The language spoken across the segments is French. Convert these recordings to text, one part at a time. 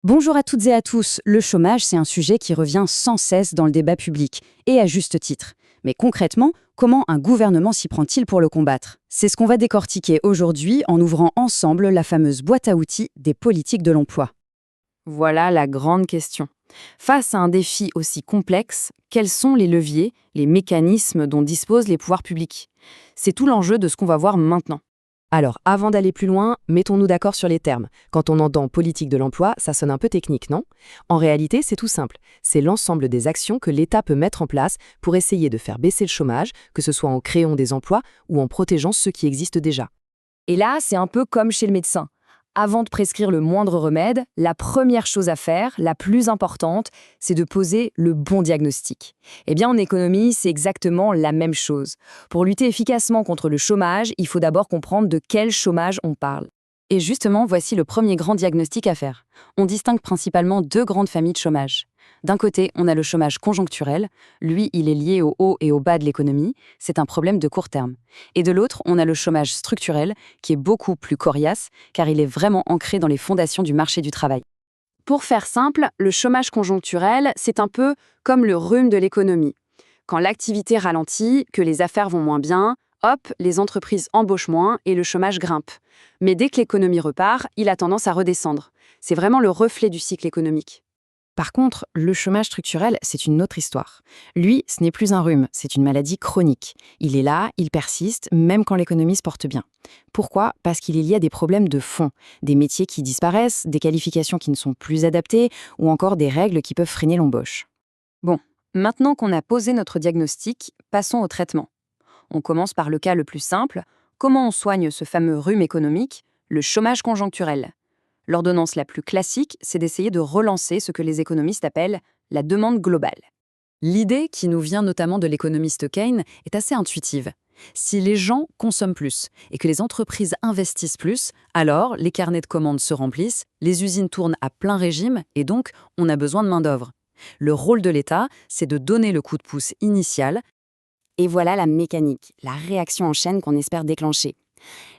Bonjour à toutes et à tous. Le chômage, c'est un sujet qui revient sans cesse dans le débat public, et à juste titre. Mais concrètement, comment un gouvernement s'y prend-il pour le combattre? C'est ce qu'on va décortiquer aujourd'hui en ouvrant ensemble la fameuse boîte à outils des politiques de l'emploi. Voilà la grande question. Face à un défi aussi complexe, quels sont les leviers, les mécanismes dont disposent les pouvoirs publics? C'est tout l'enjeu de ce qu'on va voir maintenant. Alors, avant d'aller plus loin, mettons-nous d'accord sur les termes. Quand on entend politique de l'emploi, ça sonne un peu technique, non? En réalité, c'est tout simple. C'est l'ensemble des actions que l'État peut mettre en place pour essayer de faire baisser le chômage, que ce soit en créant des emplois ou en protégeant ceux qui existent déjà. Et là, c'est un peu comme chez le médecin. Avant de prescrire le moindre remède, la première chose à faire, la plus importante, c'est de poser le bon diagnostic. Eh bien, en économie, c'est exactement la même chose. Pour lutter efficacement contre le chômage, il faut d'abord comprendre de quel chômage on parle. Et justement, voici le premier grand diagnostic à faire. On distingue principalement deux grandes familles de chômage. D'un côté, on a le chômage conjoncturel. Lui, il est lié au haut et au bas de l'économie. C'est un problème de court terme. Et de l'autre, on a le chômage structurel, qui est beaucoup plus coriace, car il est vraiment ancré dans les fondations du marché du travail. Pour faire simple, le chômage conjoncturel, c'est un peu comme le rhume de l'économie. Quand l'activité ralentit, que les affaires vont moins bien, hop, les entreprises embauchent moins et le chômage grimpe. Mais dès que l'économie repart, il a tendance à redescendre. C'est vraiment le reflet du cycle économique. Par contre, le chômage structurel, c'est une autre histoire. Lui, ce n'est plus un rhume, c'est une maladie chronique. Il est là, il persiste, même quand l'économie se porte bien. Pourquoi? Parce qu'il y a des problèmes de fond, des métiers qui disparaissent, des qualifications qui ne sont plus adaptées, ou encore des règles qui peuvent freiner l'embauche. Bon, maintenant qu'on a posé notre diagnostic, passons au traitement. On commence par le cas le plus simple. Comment on soigne ce fameux rhume économique, le chômage conjoncturel? L'ordonnance la plus classique, c'est d'essayer de relancer ce que les économistes appellent la demande globale. L'idée, qui nous vient notamment de l'économiste Keynes, est assez intuitive. Si les gens consomment plus et que les entreprises investissent plus, alors les carnets de commandes se remplissent, les usines tournent à plein régime et donc on a besoin de main-d'œuvre. Le rôle de l'État, c'est de donner le coup de pouce initial. Et voilà la mécanique, la réaction en chaîne qu'on espère déclencher.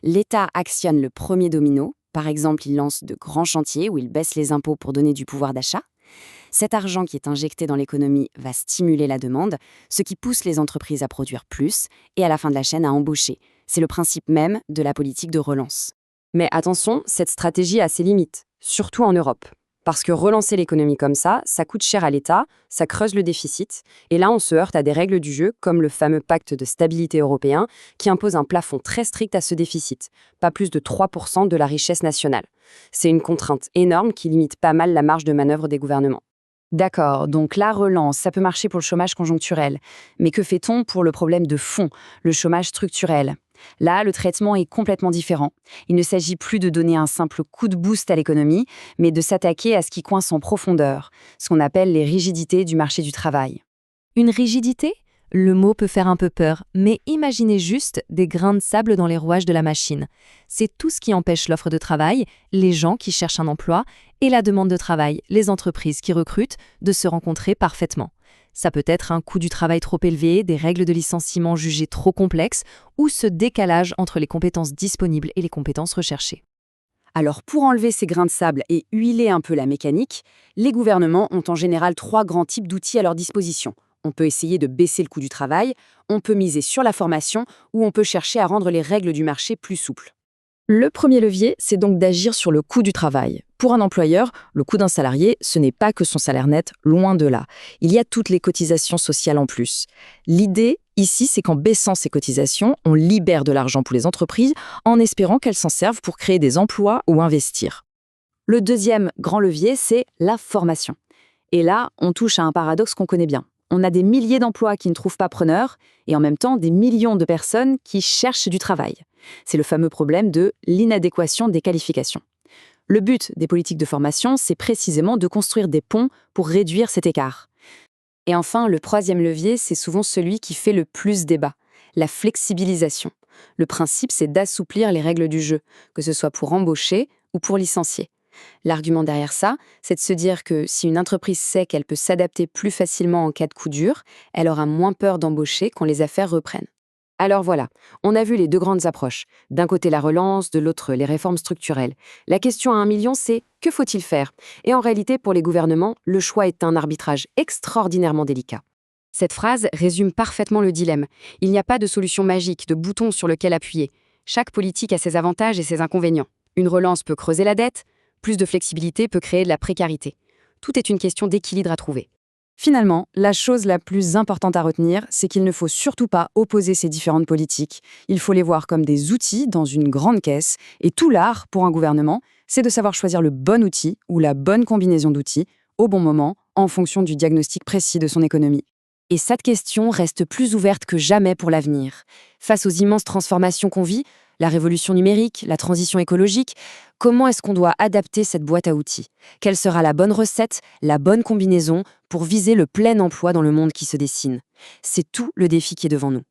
L'État actionne le premier domino, par exemple il lance de grands chantiers où il baisse les impôts pour donner du pouvoir d'achat. Cet argent qui est injecté dans l'économie va stimuler la demande, ce qui pousse les entreprises à produire plus et à la fin de la chaîne à embaucher. C'est le principe même de la politique de relance. Mais attention, cette stratégie a ses limites, surtout en Europe. Parce que relancer l'économie comme ça coûte cher à l'État, ça creuse le déficit, et là on se heurte à des règles du jeu, comme le fameux pacte de stabilité européen, qui impose un plafond très strict à ce déficit, pas plus de 3% de la richesse nationale. C'est une contrainte énorme qui limite pas mal la marge de manœuvre des gouvernements. D'accord, donc la relance, ça peut marcher pour le chômage conjoncturel. Mais que fait-on pour le problème de fond, le chômage structurel? Là, le traitement est complètement différent. Il ne s'agit plus de donner un simple coup de boost à l'économie, mais de s'attaquer à ce qui coince en profondeur, ce qu'on appelle les rigidités du marché du travail. Une rigidité? Le mot peut faire un peu peur, mais imaginez juste des grains de sable dans les rouages de la machine. C'est tout ce qui empêche l'offre de travail, les gens qui cherchent un emploi, et la demande de travail, les entreprises qui recrutent, de se rencontrer parfaitement. Ça peut être un coût du travail trop élevé, des règles de licenciement jugées trop complexes, ou ce décalage entre les compétences disponibles et les compétences recherchées. Alors pour enlever ces grains de sable et huiler un peu la mécanique, les gouvernements ont en général 3 grands types d'outils à leur disposition. On peut essayer de baisser le coût du travail, on peut miser sur la formation ou on peut chercher à rendre les règles du marché plus souples. Le premier levier, c'est donc d'agir sur le coût du travail. Pour un employeur, le coût d'un salarié, ce n'est pas que son salaire net, loin de là. Il y a toutes les cotisations sociales en plus. L'idée, ici, c'est qu'en baissant ces cotisations, on libère de l'argent pour les entreprises en espérant qu'elles s'en servent pour créer des emplois ou investir. Le deuxième grand levier, c'est la formation. Et là, on touche à un paradoxe qu'on connaît bien. On a des milliers d'emplois qui ne trouvent pas preneurs et en même temps des millions de personnes qui cherchent du travail. C'est le fameux problème de l'inadéquation des qualifications. Le but des politiques de formation, c'est précisément de construire des ponts pour réduire cet écart. Et enfin, le troisième levier, c'est souvent celui qui fait le plus débat, la flexibilisation. Le principe, c'est d'assouplir les règles du jeu, que ce soit pour embaucher ou pour licencier. L'argument derrière ça, c'est de se dire que si une entreprise sait qu'elle peut s'adapter plus facilement en cas de coup dur, elle aura moins peur d'embaucher quand les affaires reprennent. Alors voilà, on a vu les deux grandes approches. D'un côté la relance, de l'autre les réformes structurelles. La question à 1 million, c'est que faut-il faire? Et en réalité, pour les gouvernements, le choix est un arbitrage extraordinairement délicat. Cette phrase résume parfaitement le dilemme. Il n'y a pas de solution magique, de bouton sur lequel appuyer. Chaque politique a ses avantages et ses inconvénients. Une relance peut creuser la dette, plus de flexibilité peut créer de la précarité. Tout est une question d'équilibre à trouver. Finalement, la chose la plus importante à retenir, c'est qu'il ne faut surtout pas opposer ces différentes politiques. Il faut les voir comme des outils dans une grande caisse, et tout l'art, pour un gouvernement, c'est de savoir choisir le bon outil ou la bonne combinaison d'outils, au bon moment, en fonction du diagnostic précis de son économie. Et cette question reste plus ouverte que jamais pour l'avenir. Face aux immenses transformations qu'on vit, la révolution numérique, la transition écologique, comment est-ce qu'on doit adapter cette boîte à outils? Quelle sera la bonne recette, la bonne combinaison pour viser le plein emploi dans le monde qui se dessine? C'est tout le défi qui est devant nous.